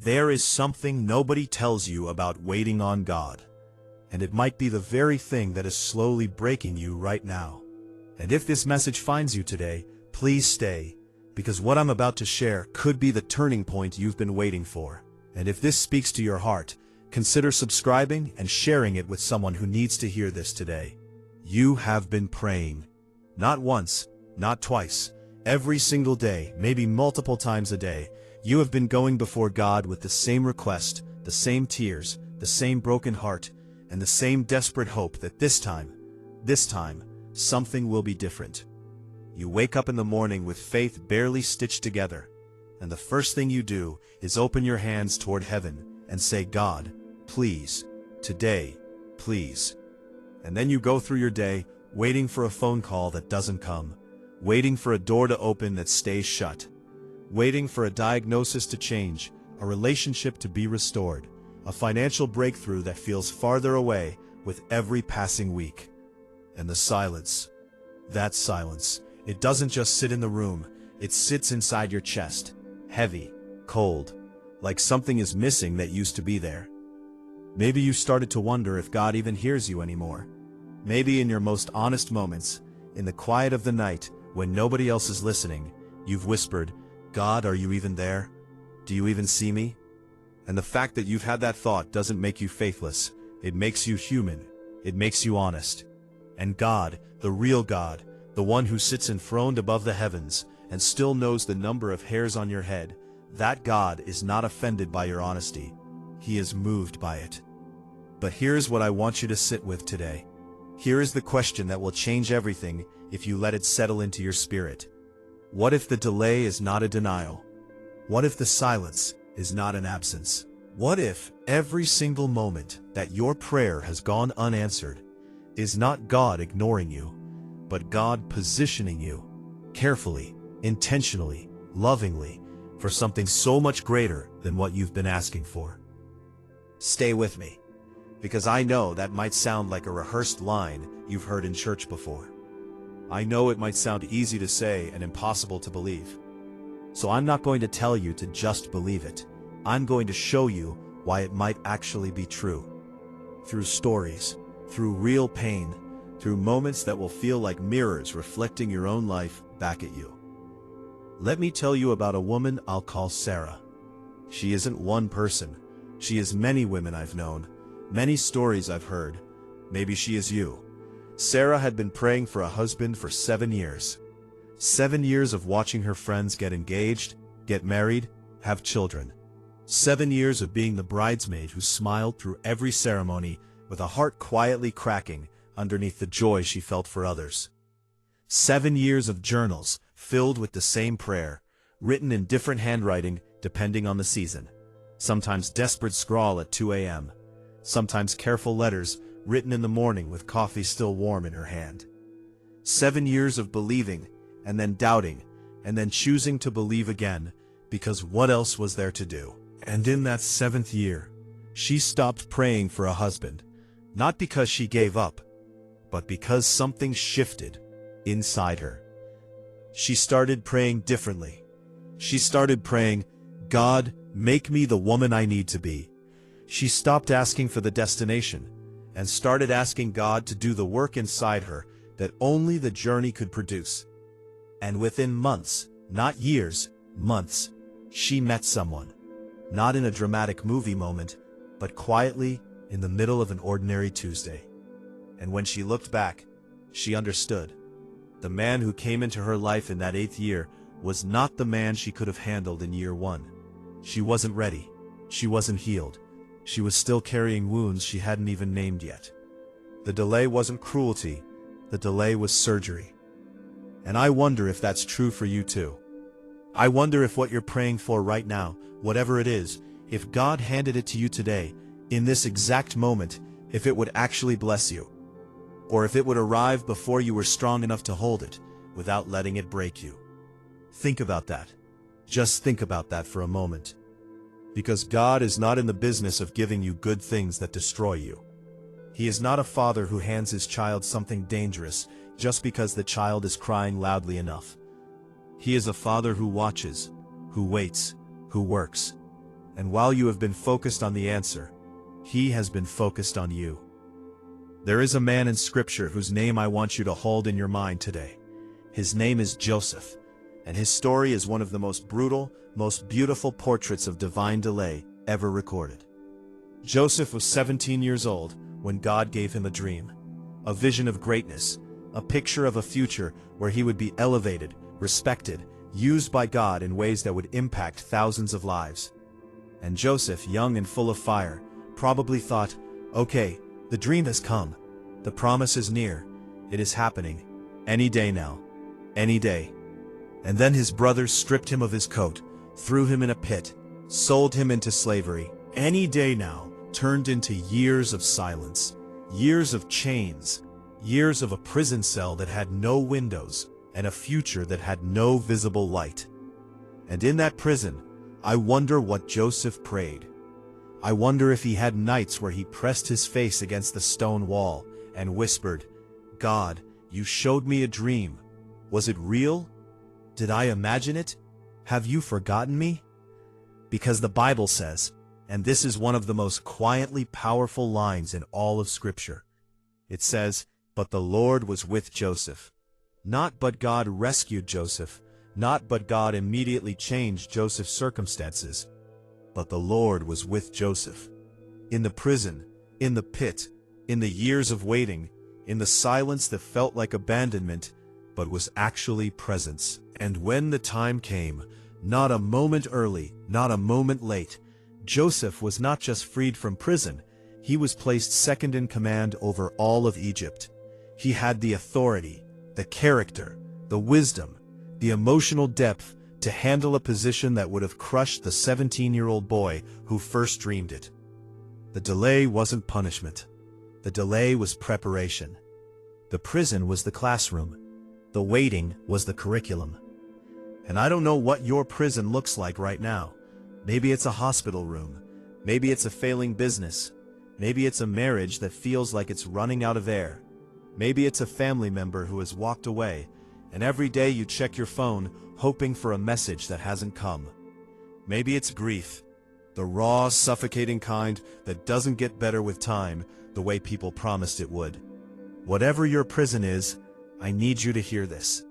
There is something nobody tells you about waiting on God, and it might be the very thing that is slowly breaking you right now. And if this message finds you today, please stay, because what I'm about to share could be the turning point you've been waiting for. And if this speaks to your heart, consider subscribing and sharing it with someone who needs to hear this today. You have been praying. Not once, not twice, every single day, maybe multiple times a day. You have been going before God with the same request, the same tears, the same broken heart, and the same desperate hope that this time, something will be different. You wake up in the morning with faith barely stitched together, and the first thing you do is open your hands toward heaven and say, God, please, today, please. And then you go through your day, waiting for a phone call that doesn't come, waiting for a door to open that stays shut, waiting for a diagnosis to change, a relationship to be restored, a financial breakthrough that feels farther away with every passing week. And the silence, that silence, it doesn't just sit in the room, it sits inside your chest, heavy, cold, like something is missing that used to be there. Maybe you started to wonder if God even hears you anymore. Maybe in your most honest moments, in the quiet of the night, when nobody else is listening, you've whispered, God, are you even there? Do you even see me? And the fact that you've had that thought doesn't make you faithless. It makes you human. It makes you honest. And God, the real God, the one who sits enthroned above the heavens and still knows the number of hairs on your head, that God is not offended by your honesty. He is moved by it. But here's what I want you to sit with today. Here is the question that will change everything if you let it settle into your spirit. What if the delay is not a denial? What if the silence is not an absence? What if every single moment that your prayer has gone unanswered is not God ignoring you, but God positioning you, carefully, intentionally, lovingly, for something so much greater than what you've been asking for? Stay with me, because I know that might sound like a rehearsed line you've heard in church before. I know it might sound easy to say and impossible to believe. So I'm not going to tell you to just believe it. I'm going to show you why it might actually be true. Through stories, through real pain, through moments that will feel like mirrors reflecting your own life back at you. Let me tell you about a woman I'll call Sarah. She isn't one person. She is many women I've known, many stories I've heard. Maybe she is you. Sarah had been praying for a husband for 7 years. 7 years of watching her friends get engaged, get married, have children. 7 years of being the bridesmaid who smiled through every ceremony with a heart quietly cracking underneath the joy she felt for others. 7 years of journals filled with the same prayer, written in different handwriting depending on the season. Sometimes desperate scrawl at 2 a.m., sometimes careful letters written in the morning with coffee still warm in her hand. 7 years of believing, and then doubting, and then choosing to believe again, because what else was there to do? And in that 7th year, she stopped praying for a husband, not because she gave up, but because something shifted inside her. She started praying differently. She started praying, God, make me the woman I need to be. She stopped asking for the destination and started asking God to do the work inside her that only the journey could produce. And within months, not years, months, she met someone. Not in a dramatic movie moment, but quietly in the middle of an ordinary Tuesday. And when she looked back, she understood. The man who came into her life in that 8th year was not the man she could have handled in year 1. She wasn't ready. She wasn't healed. She was still carrying wounds she hadn't even named yet. The delay wasn't cruelty. The delay was surgery. And I wonder if that's true for you too. I wonder if what you're praying for right now, whatever it is, if God handed it to you today, in this exact moment, if it would actually bless you. Or if it would arrive before you were strong enough to hold it, without letting it break you. Think about that. Just think about that for a moment. Because God is not in the business of giving you good things that destroy you. He is not a father who hands his child something dangerous just because the child is crying loudly enough. He is a father who watches, who waits, who works. And while you have been focused on the answer, He has been focused on you. There is a man in Scripture whose name I want you to hold in your mind today. His name is Joseph, and his story is one of the most brutal, most beautiful portraits of divine delay ever recorded. Joseph was 17 years old when God gave him a dream, a vision of greatness, a picture of a future where he would be elevated, respected, used by God in ways that would impact thousands of lives. And Joseph, young and full of fire, probably thought, okay, the dream has come. The promise is near. It is happening. Any day now. Any day. And then his brothers stripped him of his coat, threw him in a pit, sold him into slavery. Any day now turned into years of silence, years of chains, years of a prison cell that had no windows, and a future that had no visible light. And in that prison, I wonder what Joseph prayed. I wonder if he had nights where he pressed his face against the stone wall and whispered, God, you showed me a dream. Was it real? Did I imagine it? Have you forgotten me? Because the Bible says, and this is one of the most quietly powerful lines in all of Scripture, it says, but the Lord was with Joseph. Not but God rescued Joseph, not but God immediately changed Joseph's circumstances, but the Lord was with Joseph. In the prison, in the pit, in the years of waiting, in the silence that felt like abandonment, but was actually presence. And when the time came, not a moment early, not a moment late, Joseph was not just freed from prison, he was placed second in command over all of Egypt. He had the authority, the character, the wisdom, the emotional depth to handle a position that would have crushed the 17-year-old boy who first dreamed it. The delay wasn't punishment. The delay was preparation. The prison was the classroom. The waiting was the curriculum. And I don't know what your prison looks like right now. Maybe it's a hospital room. Maybe it's a failing business. Maybe it's a marriage that feels like it's running out of air. Maybe it's a family member who has walked away, and every day you check your phone hoping for a message that hasn't come. Maybe it's grief, the raw, suffocating kind that doesn't get better with time the way people promised it would. Whatever your prison is, I need you to hear this.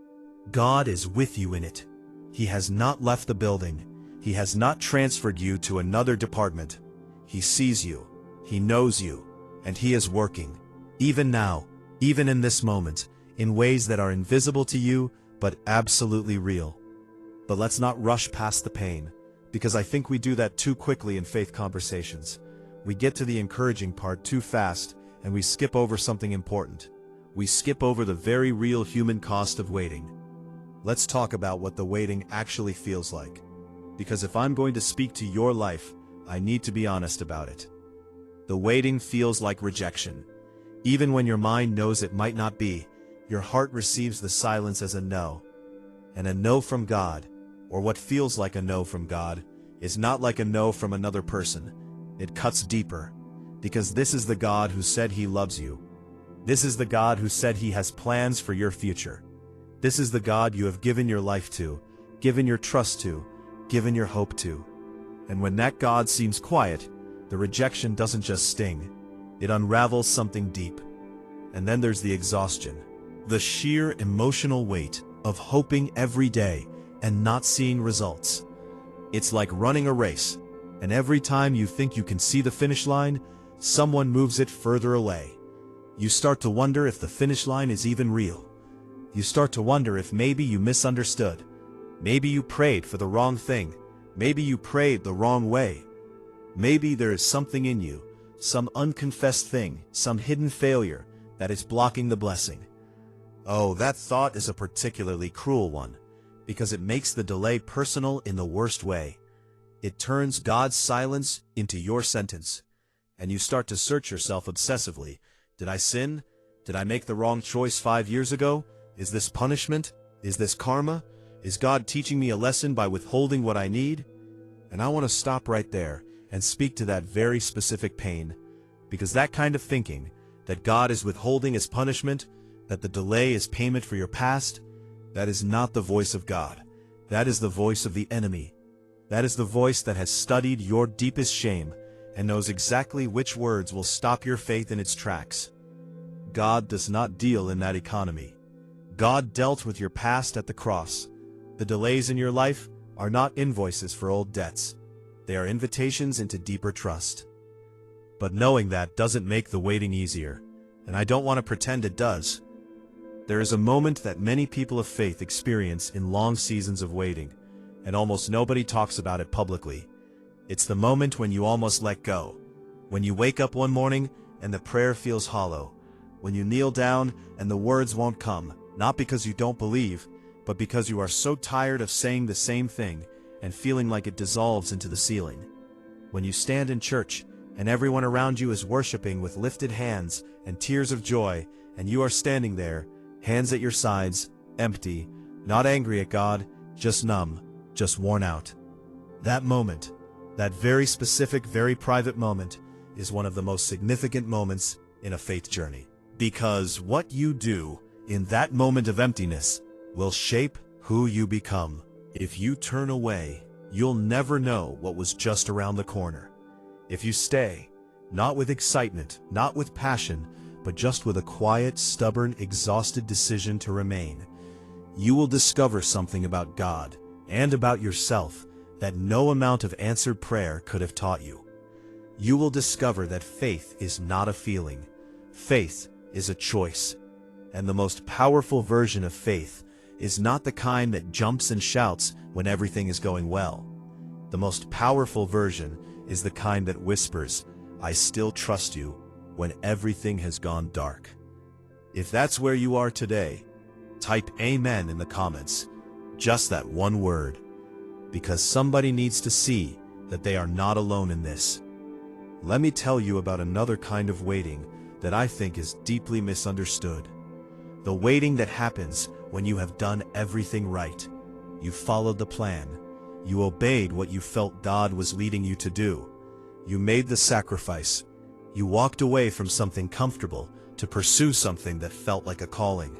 God is with you in it. He has not left the building. He has not transferred you to another department. He sees you. He knows you. And He is working, even now, even in this moment, in ways that are invisible to you, but absolutely real. But let's not rush past the pain, because I think we do that too quickly in faith conversations. We get to the encouraging part too fast, and we skip over something important. We skip over the very real human cost of waiting. Let's talk about what the waiting actually feels like. Because if I'm going to speak to your life, I need to be honest about it. The waiting feels like rejection. Even when your mind knows it might not be, your heart receives the silence as a no. And a no from God, or what feels like a no from God, is not like a no from another person. It cuts deeper. Because this is the God who said He loves you. This is the God who said He has plans for your future. This is the God you have given your life to, given your trust to, given your hope to. And when that God seems quiet, the rejection doesn't just sting. It unravels something deep. And then there's the exhaustion. The sheer emotional weight of hoping every day and not seeing results. It's like running a race, and every time you think you can see the finish line, someone moves it further away. You start to wonder if the finish line is even real. You start to wonder if maybe you misunderstood. Maybe you prayed for the wrong thing. Maybe you prayed the wrong way. Maybe there is something in you, some unconfessed thing, some hidden failure that is blocking the blessing. Oh, that thought is a particularly cruel one, because it makes the delay personal in the worst way. It turns God's silence into your sentence, and you start to search yourself obsessively. Did I sin? Did I make the wrong choice 5 years ago? Is this punishment? Is this karma? Is God teaching me a lesson by withholding what I need? And I want to stop right there and speak to that very specific pain, because that kind of thinking, that God is withholding as punishment, that the delay is payment for your past, that is not the voice of God. That is the voice of the enemy. That is the voice that has studied your deepest shame and knows exactly which words will stop your faith in its tracks. God does not deal in that economy. God dealt with your past at the cross. The delays in your life are not invoices for old debts. They are invitations into deeper trust. But knowing that doesn't make the waiting easier, and I don't want to pretend it does. There is a moment that many people of faith experience in long seasons of waiting, and almost nobody talks about it publicly. It's the moment when you almost let go, when you wake up one morning and the prayer feels hollow, when you kneel down and the words won't come, not because you don't believe, but because you are so tired of saying the same thing and feeling like it dissolves into the ceiling. When you stand in church and everyone around you is worshiping with lifted hands and tears of joy, and you are standing there, hands at your sides, empty, not angry at God, just numb, just worn out. That moment, that very specific, very private moment, is one of the most significant moments in a faith journey. Because what you do in that moment of emptiness will shape who you become. If you turn away, you'll never know what was just around the corner. If you stay, not with excitement, not with passion, but just with a quiet, stubborn, exhausted decision to remain, you will discover something about God and about yourself that no amount of answered prayer could have taught you. You will discover that faith is not a feeling. Faith is a choice. And the most powerful version of faith is not the kind that jumps and shouts when everything is going well. The most powerful version is the kind that whispers, "I still trust you," when everything has gone dark. If that's where you are today, type Amen in the comments. Just that one word. Because somebody needs to see that they are not alone in this. Let me tell you about another kind of waiting that I think is deeply misunderstood. The waiting that happens when you have done everything right. You followed the plan. You obeyed what you felt God was leading you to do. You made the sacrifice. You walked away from something comfortable to pursue something that felt like a calling.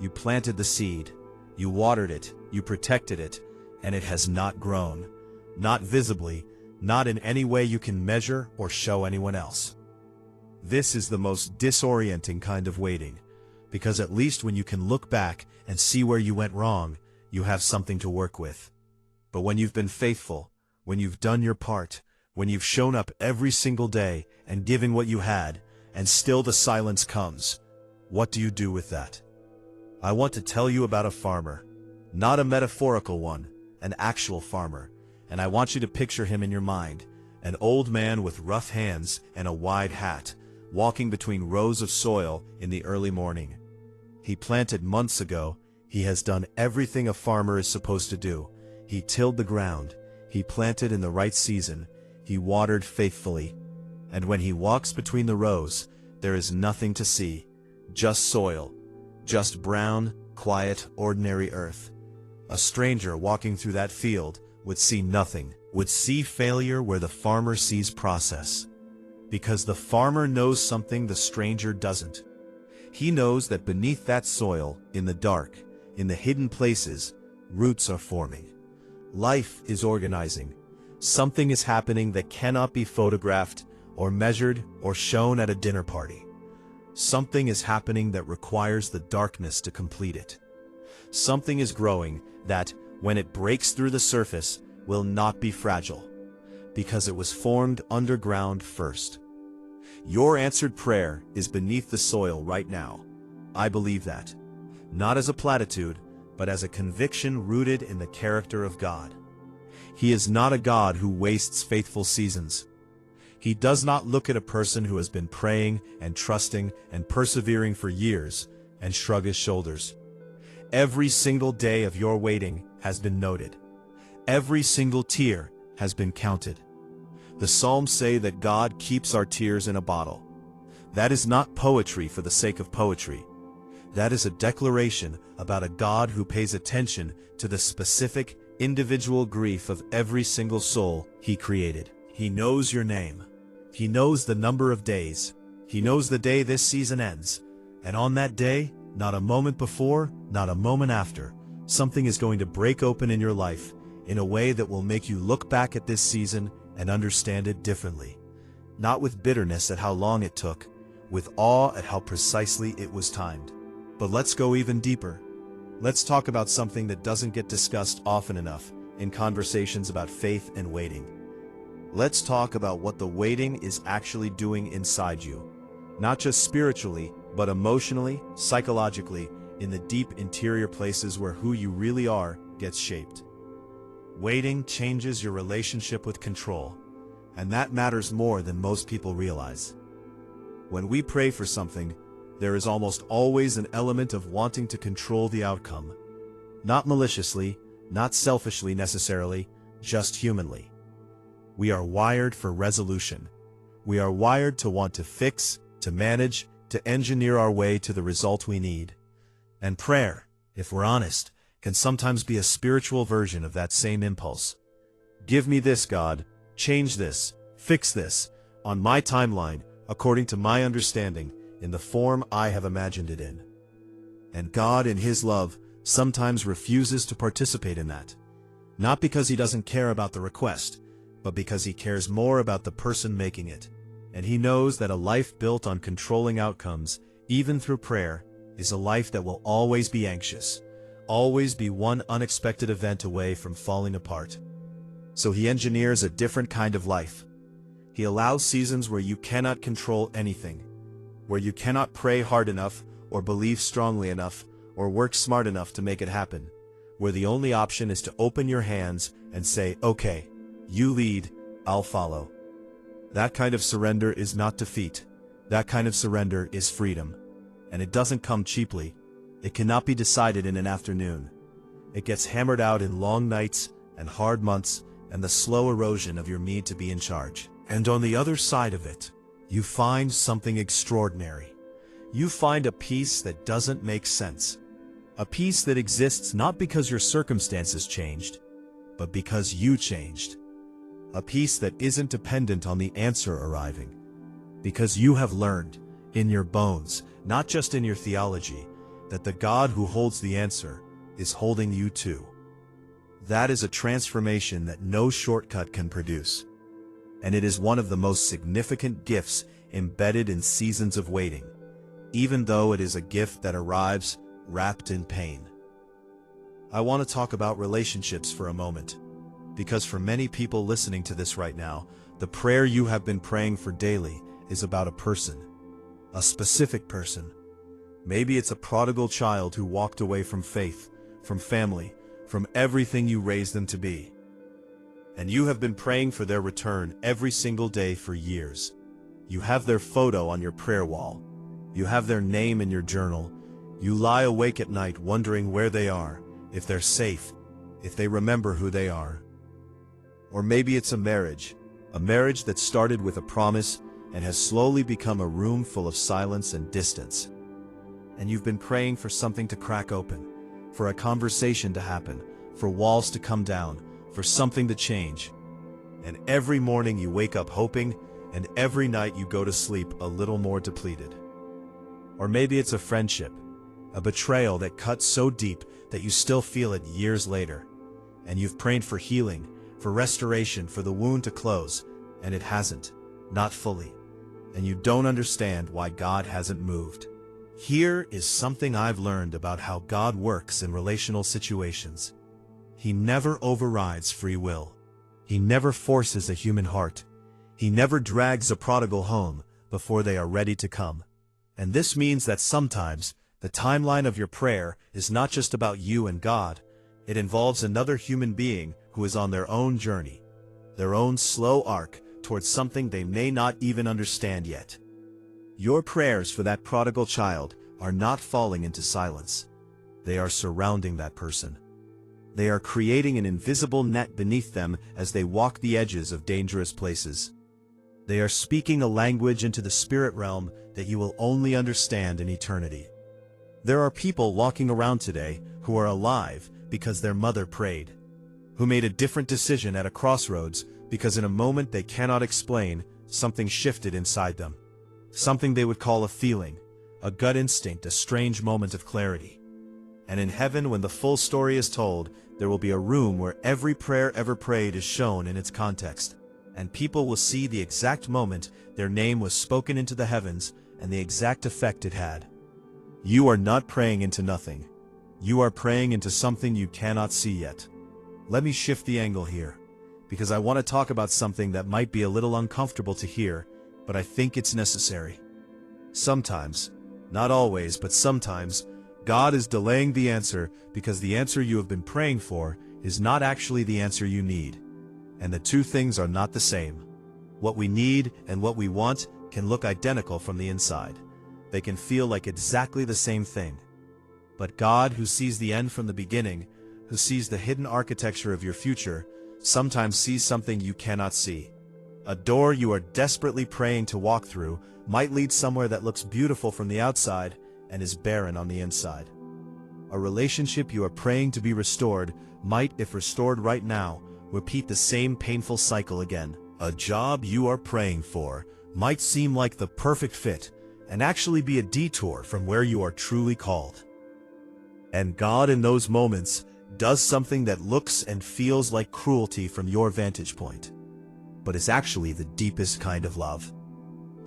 You planted the seed. You watered it. You protected it. And it has not grown. Not visibly. Not in any way you can measure or show anyone else. This is the most disorienting kind of waiting, because at least when you can look back and see where you went wrong, you have something to work with. But when you've been faithful, when you've done your part, when you've shown up every single day and given what you had, and still the silence comes, what do you do with that? I want to tell you about a farmer, not a metaphorical one, an actual farmer, and I want you to picture him in your mind, an old man with rough hands and a wide hat, walking between rows of soil in the early morning. He planted months ago. He has done everything a farmer is supposed to do. He tilled the ground. He planted in the right season. He watered faithfully. And when he walks between the rows, there is nothing to see, just soil, just brown, quiet, ordinary earth. A stranger walking through that field would see nothing, would see failure where the farmer sees process. Because the farmer knows something the stranger doesn't. He knows that beneath that soil, in the dark, in the hidden places, roots are forming. Life is organizing. Something is happening that cannot be photographed or measured or shown at a dinner party. Something is happening that requires the darkness to complete it. Something is growing that, when it breaks through the surface, will not be fragile, because it was formed underground first. Your answered prayer is beneath the soil right now. I believe that. Not as a platitude, but as a conviction rooted in the character of God. He is not a God who wastes faithful seasons. He does not look at a person who has been praying and trusting and persevering for years and shrug his shoulders. Every single day of your waiting has been noted. Every single tear has been counted. The Psalms say that God keeps our tears in a bottle. That is not poetry for the sake of poetry. That is a declaration about a God who pays attention to the specific, individual grief of every single soul He created. He knows your name. He knows the number of days. He knows the day this season ends. And on that day, not a moment before, not a moment after, something is going to break open in your life, in a way that will make you look back at this season and understand it differently. Not with bitterness at how long it took, with awe at how precisely it was timed. But let's go even deeper. Let's talk about something that doesn't get discussed often enough in conversations about faith and waiting. Let's talk about what the waiting is actually doing inside you. Not just spiritually, but emotionally, psychologically, in the deep interior places where who you really are gets shaped. Waiting changes your relationship with control, and that matters more than most people realize. When we pray for something, there is almost always an element of wanting to control the outcome. Not maliciously, not selfishly necessarily, just humanly. We are wired for resolution. We are wired to want to fix, to manage, to engineer our way to the result we need. And prayer, if we're honest, can sometimes be a spiritual version of that same impulse. Give me this, God. Change this. Fix this. On my timeline, according to my understanding, in the form I have imagined it in. And God, in His love, sometimes refuses to participate in that. Not because He doesn't care about the request, but because He cares more about the person making it. And He knows that a life built on controlling outcomes, even through prayer, is a life that will always be anxious, always be one unexpected event away from falling apart. So He engineers a different kind of life. He allows seasons where you cannot control anything, where you cannot pray hard enough, or believe strongly enough, or work smart enough to make it happen, where the only option is to open your hands and say, okay, you lead, I'll follow. That kind of surrender is not defeat. That kind of surrender is freedom. And it doesn't come cheaply. It cannot be decided in an afternoon. It gets hammered out in long nights and hard months and the slow erosion of your need to be in charge. And on the other side of it, you find something extraordinary. You find a peace that doesn't make sense. A peace that exists not because your circumstances changed, but because you changed. A peace that isn't dependent on the answer arriving. Because you have learned, in your bones, not just in your theology, that the God who holds the answer is holding you too. That is a transformation that no shortcut can produce. And it is one of the most significant gifts embedded in seasons of waiting, even though it is a gift that arrives wrapped in pain. I want to talk about relationships for a moment, because for many people listening to this right now, the prayer you have been praying for daily is about a person, a specific person. Maybe it's a prodigal child who walked away from faith, from family, from everything you raised them to be. And you have been praying for their return every single day for years. You have their photo on your prayer wall. You have their name in your journal. You lie awake at night wondering where they are, if they're safe, if they remember who they are. Or maybe it's a marriage that started with a promise and has slowly become a room full of silence and distance. And you've been praying for something to crack open, for a conversation to happen, for walls to come down, for something to change. And every morning you wake up hoping, and every night you go to sleep a little more depleted. Or maybe it's a friendship, a betrayal that cuts so deep that you still feel it years later. And you've prayed for healing, for restoration, for the wound to close, and it hasn't, not fully. And you don't understand why God hasn't moved. Here is something I've learned about how God works in relational situations. He never overrides free will. He never forces a human heart. He never drags a prodigal home before they are ready to come. And this means that sometimes the timeline of your prayer is not just about you and God. It involves another human being who is on their own journey, their own slow arc towards something they may not even understand yet. Your prayers for that prodigal child are not falling into silence. They are surrounding that person. They are creating an invisible net beneath them as they walk the edges of dangerous places. They are speaking a language into the spirit realm that you will only understand in eternity. There are people walking around today who are alive because their mother prayed, who made a different decision at a crossroads because in a moment they cannot explain, something shifted inside them. Something they would call a feeling, a gut instinct, a strange moment of clarity. And in heaven, when the full story is told, there will be a room where every prayer ever prayed is shown in its context. And people will see the exact moment their name was spoken into the heavens and the exact effect it had. You are not praying into nothing. You are praying into something you cannot see yet. Let me shift the angle here, because I want to talk about something that might be a little uncomfortable to hear, but I think it's necessary. Sometimes, not always, but sometimes, God is delaying the answer because the answer you have been praying for is not actually the answer you need. And the two things are not the same. What we need and what we want can look identical from the inside. They can feel like exactly the same thing. But God, who sees the end from the beginning, who sees the hidden architecture of your future, sometimes sees something you cannot see. A door you are desperately praying to walk through might lead somewhere that looks beautiful from the outside and is barren on the inside. A relationship you are praying to be restored might, if restored right now, repeat the same painful cycle again. A job you are praying for might seem like the perfect fit and actually be a detour from where you are truly called. And God, in those moments, does something that looks and feels like cruelty from your vantage point, but is actually the deepest kind of love.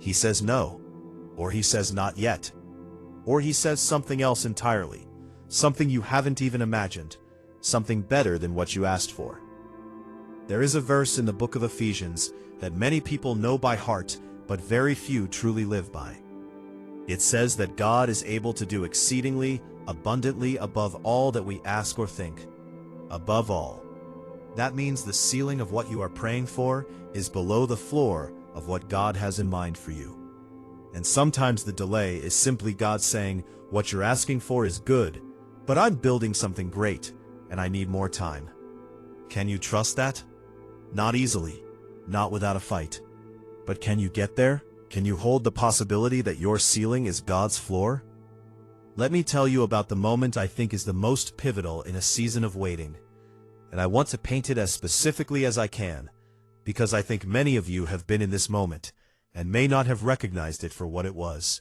He says no, or he says not yet, or he says something else entirely, something you haven't even imagined, something better than what you asked for. There is a verse in the book of Ephesians that many people know by heart, but very few truly live by. It says that God is able to do exceedingly, abundantly above all that we ask or think. Above all. That means the ceiling of what you are praying for is below the floor of what God has in mind for you. And sometimes the delay is simply God saying, what you're asking for is good, but I'm building something great, and I need more time. Can you trust that? Not easily, not without a fight. But can you get there? Can you hold the possibility that your ceiling is God's floor? Let me tell you about the moment I think is the most pivotal in a season of waiting. And I want to paint it as specifically as I can, because I think many of you have been in this moment and may not have recognized it for what it was.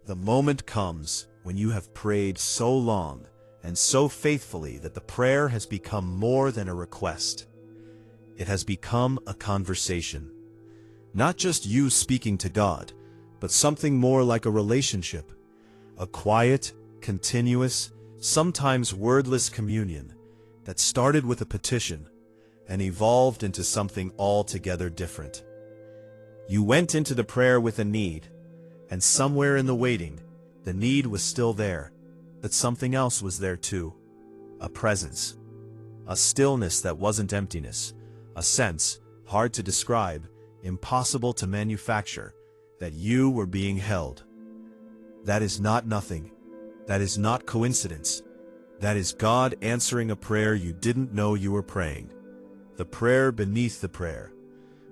The moment comes when you have prayed so long and so faithfully that the prayer has become more than a request. It has become a conversation. Not just you speaking to God, but something more like a relationship. A quiet, continuous, sometimes wordless communion that started with a petition and evolved into something altogether different. You went into the prayer with a need, and somewhere in the waiting, the need was still there, but something else was there too. A presence. A stillness that wasn't emptiness. A sense, hard to describe, impossible to manufacture, that you were being held. That is not nothing. That is not coincidence. That is God answering a prayer you didn't know you were praying. The prayer beneath the prayer.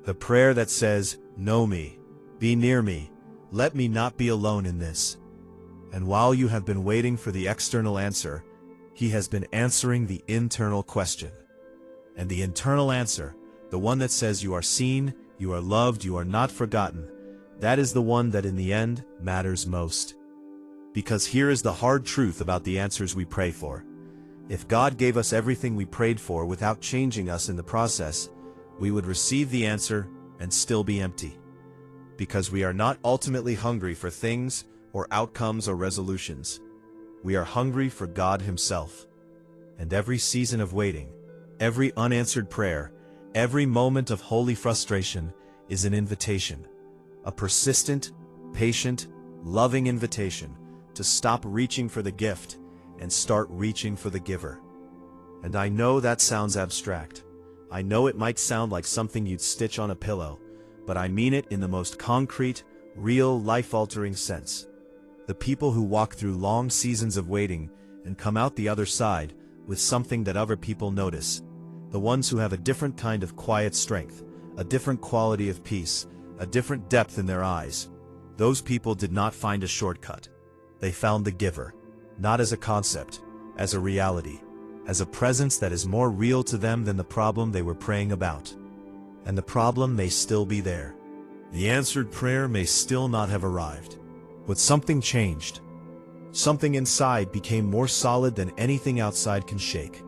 The prayer that says, know me, be near me, let me not be alone in this. And while you have been waiting for the external answer, He has been answering the internal question. And the internal answer, the one that says you are seen, you are loved, you are not forgotten, that is the one that in the end matters most. Because here is the hard truth about the answers we pray for. If God gave us everything we prayed for without changing us in the process, we would receive the answer and still be empty. Because we are not ultimately hungry for things or outcomes or resolutions. We are hungry for God Himself. And every season of waiting, every unanswered prayer, every moment of holy frustration is an invitation. A persistent, patient, loving invitation to stop reaching for the gift and start reaching for the giver. And I know that sounds abstract. I know it might sound like something you'd stitch on a pillow, but I mean it in the most concrete, real, life-altering sense. The people who walk through long seasons of waiting and come out the other side with something that other people notice. The ones who have a different kind of quiet strength, a different quality of peace, a different depth in their eyes. Those people did not find a shortcut. They found the giver, not as a concept, as a reality, as a presence that is more real to them than the problem they were praying about. And the problem may still be there. The answered prayer may still not have arrived. But something changed. Something inside became more solid than anything outside can shake.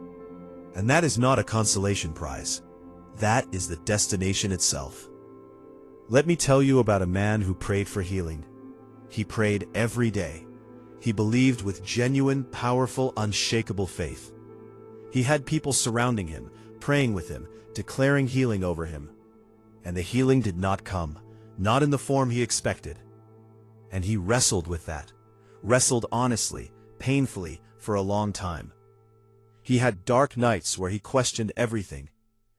And that is not a consolation prize. That is the destination itself. Let me tell you about a man who prayed for healing. He prayed every day. He believed with genuine, powerful, unshakable faith. He had people surrounding him, praying with him, declaring healing over him. And the healing did not come, not in the form he expected. And he wrestled with that, wrestled honestly, painfully, for a long time. He had dark nights where he questioned everything,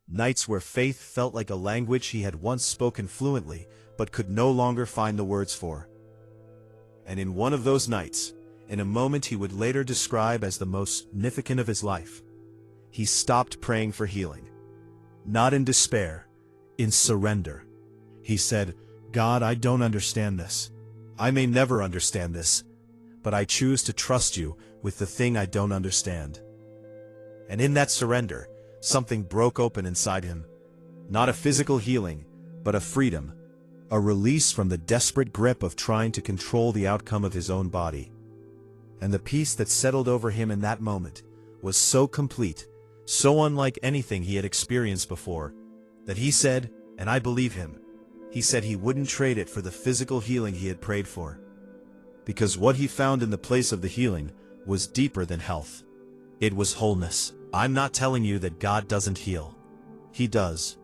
nights where faith felt like a language he had once spoken fluently, but could no longer find the words for. And in one of those nights, in a moment he would later describe as the most significant of his life, he stopped praying for healing. Not in despair, in surrender. He said, "God, I don't understand this. I may never understand this, but I choose to trust you with the thing I don't understand." And in that surrender, something broke open inside him. Not a physical healing, but a freedom, a release from the desperate grip of trying to control the outcome of his own body. And the peace that settled over him in that moment was so complete, so unlike anything he had experienced before, that he said, and I believe him, he said he wouldn't trade it for the physical healing he had prayed for. Because what he found in the place of the healing was deeper than health. It was wholeness. I'm not telling you that God doesn't heal. He does.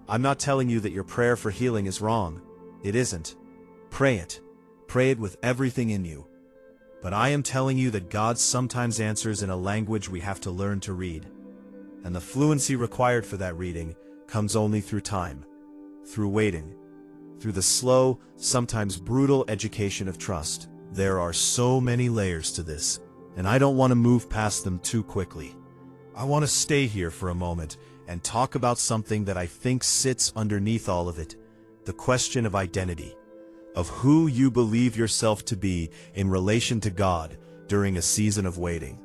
I'm not telling you that your prayer for healing is wrong. It isn't. Pray it. Pray it with everything in you. But I am telling you that God sometimes answers in a language we have to learn to read. And the fluency required for that reading comes only through time, through waiting, through the slow, sometimes brutal education of trust. There are so many layers to this, and I don't want to move past them too quickly. I want to stay here for a moment and talk about something that I think sits underneath all of it, the question of identity, of who you believe yourself to be in relation to God during a season of waiting.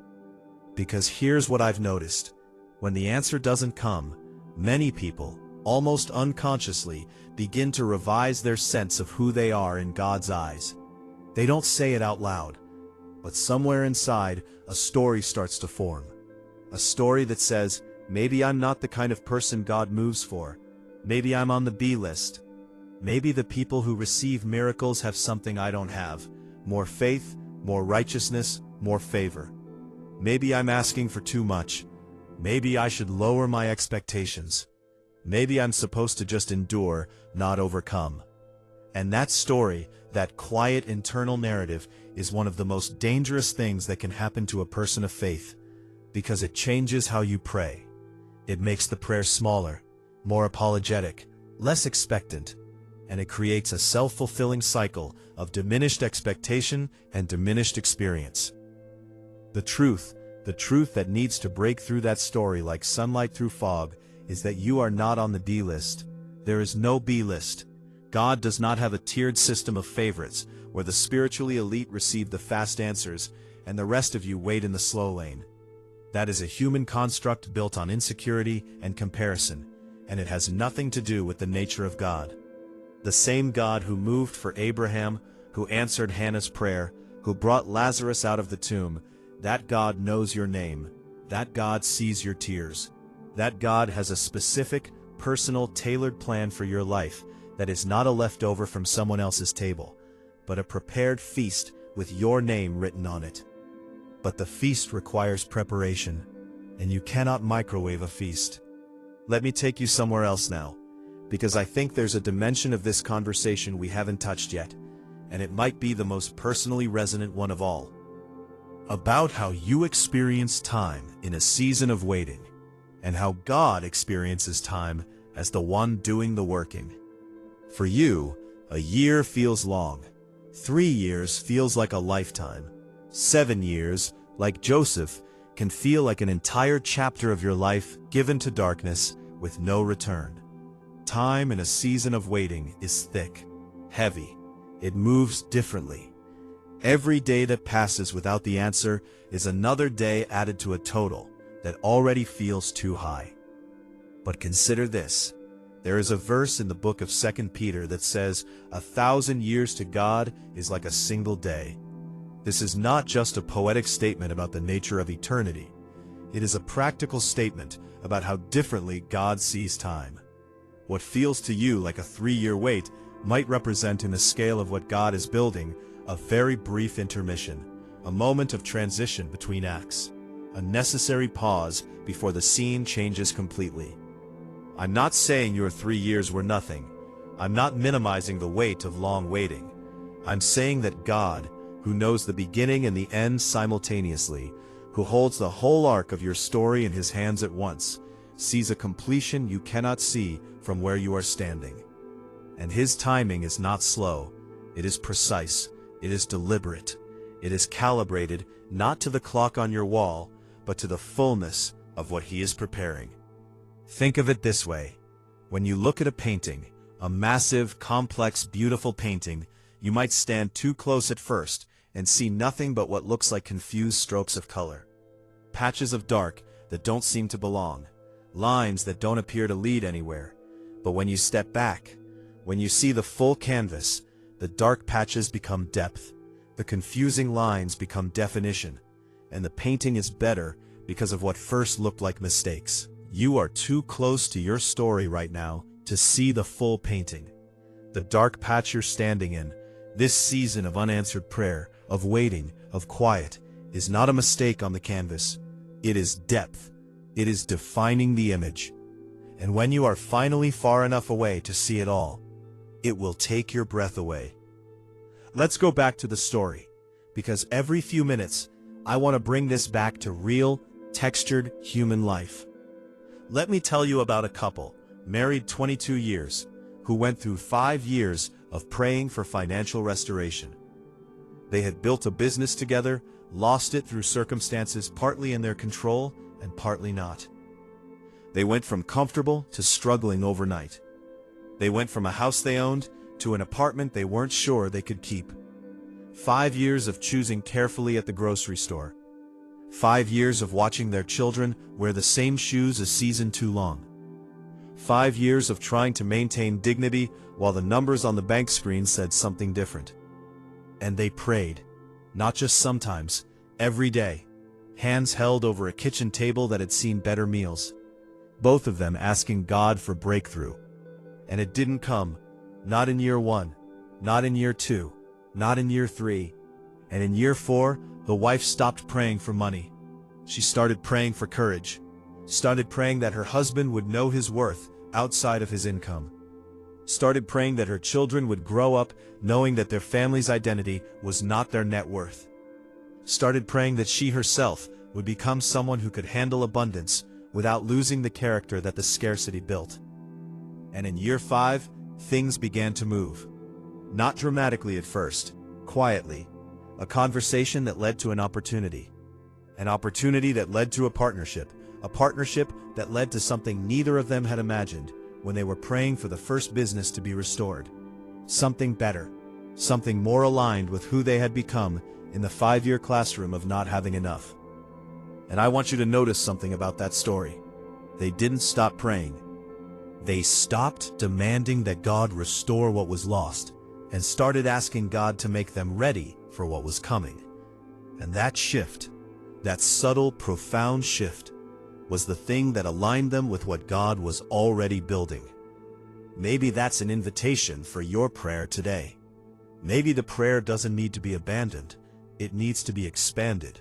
Because here's what I've noticed. When the answer doesn't come, many people, almost unconsciously, begin to revise their sense of who they are in God's eyes. They don't say it out loud, but somewhere inside, a story starts to form. A story that says, maybe I'm not the kind of person God moves for. Maybe I'm on the B list. Maybe the people who receive miracles have something I don't have. More faith, more righteousness, more favor. Maybe I'm asking for too much. Maybe I should lower my expectations. Maybe I'm supposed to just endure, not overcome. And that story, that quiet internal narrative, is one of the most dangerous things that can happen to a person of faith, because it changes how you pray. It makes the prayer smaller, more apologetic, less expectant, and it creates a self-fulfilling cycle of diminished expectation and diminished experience. The truth that needs to break through that story like sunlight through fog, is that you are not on the D list. There is no B list. God does not have a tiered system of favorites, where the spiritually elite receive the fast answers, and the rest of you wait in the slow lane. That is a human construct built on insecurity and comparison, and it has nothing to do with the nature of God. The same God who moved for Abraham, who answered Hannah's prayer, who brought Lazarus out of the tomb, that God knows your name. That God sees your tears. That God has a specific, personal, tailored plan for your life that is not a leftover from someone else's table, but a prepared feast with your name written on it. But the feast requires preparation, and you cannot microwave a feast. Let me take you somewhere else now, because I think there's a dimension of this conversation we haven't touched yet, and it might be the most personally resonant one of all. About how you experience time in a season of waiting, and how God experiences time as the one doing the working. For you, a year feels long. 3 years feels like a lifetime. 7 years, like Joseph, can feel like an entire chapter of your life given to darkness with no return. Time in a season of waiting is thick, heavy. It moves differently. Every day that passes without the answer is another day added to a total that already feels too high. But consider this. There is a verse in the book of 2 Peter that says, 1,000 years to God is like a single day. This is not just a poetic statement about the nature of eternity. It is a practical statement about how differently God sees time. What feels to you like a 3-year wait might represent, in a scale of what God is building, a very brief intermission, a moment of transition between acts, a necessary pause before the scene changes completely. I'm not saying your 3 years were nothing. I'm not minimizing the weight of long waiting. I'm saying that God, who knows the beginning and the end simultaneously, who holds the whole arc of your story in his hands at once, sees a completion you cannot see from where you are standing. And his timing is not slow. It is precise. It is deliberate. It is calibrated not to the clock on your wall, but to the fullness of what he is preparing. Think of it this way. When you look at a painting, a massive, complex, beautiful painting, you might stand too close at first and see nothing but what looks like confused strokes of color. Patches of dark that don't seem to belong. Lines that don't appear to lead anywhere. But when you step back, when you see the full canvas, the dark patches become depth, the confusing lines become definition, and the painting is better because of what first looked like mistakes. You are too close to your story right now to see the full painting. The dark patch you're standing in, this season of unanswered prayer, of waiting, of quiet, is not a mistake on the canvas. It is depth. It is defining the image. And when you are finally far enough away to see it all, it will take your breath away. Let's go back to the story, because every few minutes, I want to bring this back to real, textured human life. Let me tell you about a couple, married 22 years, who went through 5 years of praying for financial restoration. They had built a business together, lost it through circumstances partly in their control and partly not. They went from comfortable to struggling overnight. They went from a house they owned to an apartment they weren't sure they could keep. 5 years of choosing carefully at the grocery store. 5 years of watching their children wear the same shoes a season too long. 5 years of trying to maintain dignity while the numbers on the bank screen said something different. And they prayed, not just sometimes, every day, hands held over a kitchen table that had seen better meals. Both of them asking God for breakthrough. And it didn't come, not in year 1, not in year 2, not in year 3. And in year 4, the wife stopped praying for money. She started praying for courage, started praying that her husband would know his worth outside of his income, started praying that her children would grow up knowing that their family's identity was not their net worth, started praying that she herself would become someone who could handle abundance without losing the character that the scarcity built. And in year 5, things began to move. Not dramatically at first, quietly. A conversation that led to an opportunity that led to a partnership that led to something neither of them had imagined when they were praying for the first business to be restored. Something better, something more aligned with who they had become in the 5-year classroom of not having enough. And I want you to notice something about that story. They didn't stop praying. They stopped demanding that God restore what was lost and started asking God to make them ready for what was coming. And that shift, that subtle, profound shift, was the thing that aligned them with what God was already building. Maybe that's an invitation for your prayer today. Maybe the prayer doesn't need to be abandoned. It needs to be expanded.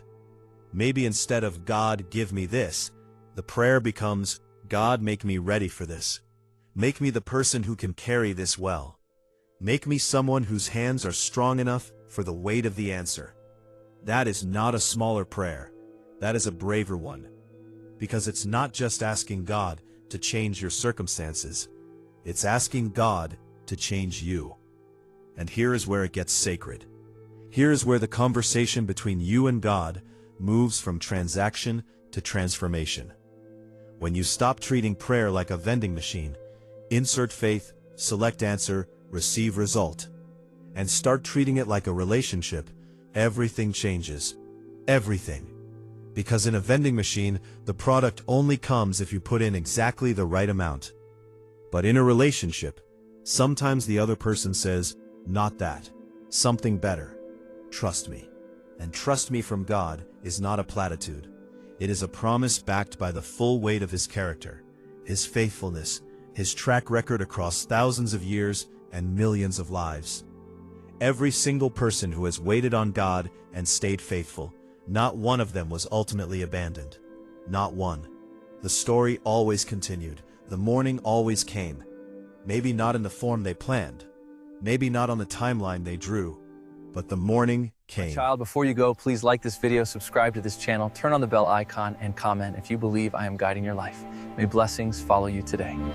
Maybe instead of "God, give me this," the prayer becomes, "God, make me ready for this. Make me the person who can carry this well. Make me someone whose hands are strong enough for the weight of the answer." That is not a smaller prayer. That is a braver one. Because it's not just asking God to change your circumstances. It's asking God to change you. And here is where it gets sacred. Here is where the conversation between you and God moves from transaction to transformation. When you stop treating prayer like a vending machine, insert faith, select answer, receive result, and start treating it like a relationship, everything changes. Everything. Because in a vending machine, the product only comes if you put in exactly the right amount. But in a relationship, sometimes the other person says, "Not that. Something better. Trust me." and trust me from God is not a platitude. It is a promise backed by the full weight of His character, His faithfulness, His track record across thousands of years and millions of lives. Every single person who has waited on God and stayed faithful, not one of them was ultimately abandoned. Not one. The story always continued. The morning always came. Maybe not in the form they planned. Maybe not on the timeline they drew. But the morning came. Child, before you go, please like this video, subscribe to this channel, turn on the bell icon, and comment if you believe I am guiding your life. May blessings follow you today.